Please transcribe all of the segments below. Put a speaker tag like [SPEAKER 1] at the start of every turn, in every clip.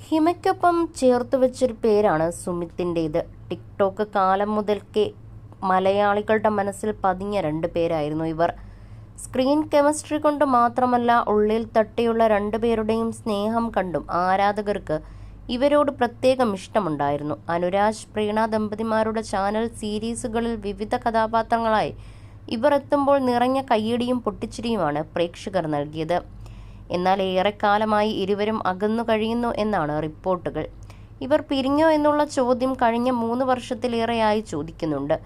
[SPEAKER 1] ഹിമയ്ക്കൊപ്പം ചേർത്ത് വെച്ചൊരു പേരാണ് സുമിത്തിൻ്റേത്. ടിക്ടോക്ക് കാലം മുതൽക്കേ മലയാളികളുടെ മനസ്സിൽ പതിഞ്ഞ 2 പേരായിരുന്നു ഇവർ. സ്ക്രീൻ കെമിസ്ട്രി കൊണ്ട് മാത്രമല്ല, ഉള്ളിൽ തട്ടിയുള്ള 2 പേരുടെയും സ്നേഹം കണ്ടും ആരാധകർക്ക് ഇവരോട് പ്രത്യേകം ഇഷ്ടമുണ്ടായിരുന്നു. അനുരാജ് പ്രീണ ദമ്പതിമാരുടെ ചാനൽ സീരീസുകളിൽ വിവിധ കഥാപാത്രങ്ങളായി ഇവർ എത്തുമ്പോൾ നിറഞ്ഞ കയ്യടിയും പൊട്ടിച്ചിരിയുമാണ് പ്രേക്ഷകർ നൽകിയത്. എന്നാൽ ഏറെക്കാലമായി ഇരുവരും അകന്നു കഴിയുന്നു എന്നാണ് റിപ്പോർട്ടുകൾ. ഇവർ പിരിഞ്ഞോ എന്നുള്ള ചോദ്യം കഴിഞ്ഞ 3 വർഷത്തിലേറെയായി ചോദിക്കുന്നുണ്ട്.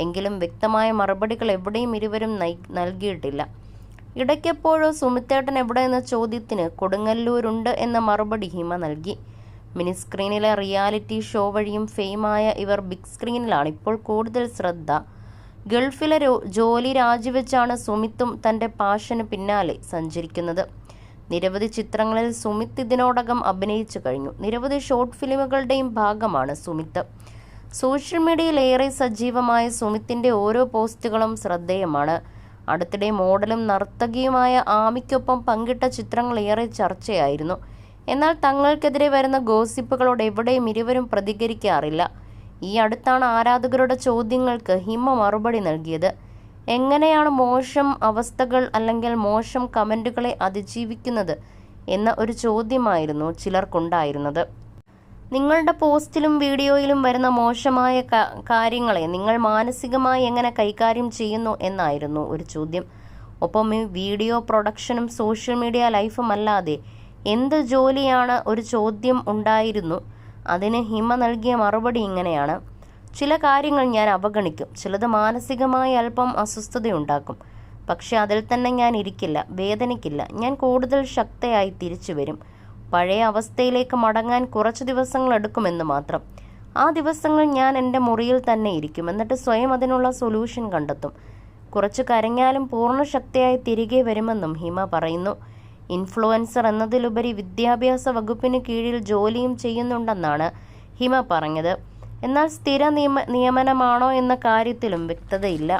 [SPEAKER 1] എങ്കിലും വ്യക്തമായ മറുപടികൾ എവിടെയും ഇരുവരും നൽകിയിട്ടില്ല. ഇടയ്ക്കെപ്പോഴോ സുമിത്തേട്ടൻ എവിടെ എന്ന ചോദ്യത്തിന് കൊടുങ്ങല്ലൂരുണ്ട് എന്ന മറുപടി ഹിമ നൽകി. മിനി സ്ക്രീനിലെ റിയാലിറ്റി ഷോ വഴിയും ഫെയിമായ ഇവർ ബിഗ് സ്ക്രീനിലാണ് ഇപ്പോൾ കൂടുതൽ ശ്രദ്ധ. ഗൾഫിലെ ജോലി രാജിവെച്ചാണ് സുമിത്തും തൻ്റെ പാഷന് പിന്നാലെ സഞ്ചരിക്കുന്നത്. നിരവധി ചിത്രങ്ങളിൽ സുമിത്ത് ഇതിനോടകം അഭിനയിച്ചു കഴിഞ്ഞു. നിരവധി ഷോർട്ട് ഫിലിമുകളുടെയും ഭാഗമാണ് സുമിത്ത്. സോഷ്യൽ മീഡിയയിൽ ഏറെ സജീവമായ സുമിത്തിൻ്റെ ഓരോ പോസ്റ്റുകളും ശ്രദ്ധേയമാണ്. അടുത്തിടെ മോഡലും നർത്തകിയുമായ ആമിക്കൊപ്പം പങ്കിട്ട ചിത്രങ്ങൾ ഏറെ ചർച്ചയായിരുന്നു. എന്നാൽ തങ്ങൾക്കെതിരെ വരുന്ന ഗോസിപ്പുകളോട് എവിടെയും ഇരുവരും പ്രതികരിക്കാറില്ല. ഈ അടുത്താണ് ആരാധകരുടെ ചോദ്യങ്ങൾക്ക് ഹിമ മറുപടി നൽകിയത്. എങ്ങനെയാണ് മോശം അവസ്ഥകൾ അല്ലെങ്കിൽ മോശം കമൻറ്റുകളെ അതിജീവിക്കുന്നത് എന്ന ഒരു ചോദ്യമായിരുന്നു ചിലർക്കുണ്ടായിരുന്നത്. നിങ്ങളുടെ പോസ്റ്റിലും വീഡിയോയിലും വരുന്ന മോശമായ കാര്യങ്ങളെ നിങ്ങൾ മാനസികമായി എങ്ങനെ കൈകാര്യം ചെയ്യുന്നു എന്നായിരുന്നു ഒരു ചോദ്യം. ഒപ്പം ഈ വീഡിയോ പ്രൊഡക്ഷനും സോഷ്യൽ മീഡിയ ലൈഫും അല്ലാതെ എന്ത് ജോലിയാണ് ഒരു ചോദ്യം ഉണ്ടായിരുന്നു. അതിന് ഹിമ നൽകിയ മറുപടി ഇങ്ങനെയാണ്: ചില കാര്യങ്ങൾ ഞാൻ അവഗണിക്കും, ചിലത് മാനസികമായി അല്പം അസ്വസ്ഥതയുണ്ടാക്കും. പക്ഷെ അതിൽ തന്നെ ഞാൻ ഇരിക്കില്ല, വേദനിക്കില്ല. ഞാൻ കൂടുതൽ ശക്തയായി തിരിച്ചു വരും. പഴയ അവസ്ഥയിലേക്ക് മടങ്ങാൻ കുറച്ച് ദിവസങ്ങൾ എടുക്കുമെന്ന് മാത്രം. ആ ദിവസങ്ങൾ ഞാൻ എൻ്റെ മുറിയിൽ തന്നെ ഇരിക്കും, എന്നിട്ട് സ്വയം അതിനുള്ള സൊല്യൂഷൻ കണ്ടെത്തും. കുറച്ച് കരഞ്ഞാലും പൂർണ്ണ ശക്തിയായി തിരികെ വരുമെന്നും ഹിമ പറയുന്നു. ഇൻഫ്ലുവൻസർ എന്നതിലുപരി വിദ്യാഭ്യാസ വകുപ്പിന് കീഴിൽ ജോലിയും ചെയ്യുന്നുണ്ടെന്നാണ് ഹിമ പറഞ്ഞത്. എന്നാൽ സ്ഥിര നിയമനമാണോ എന്ന കാര്യത്തിലും വ്യക്തതയില്ല.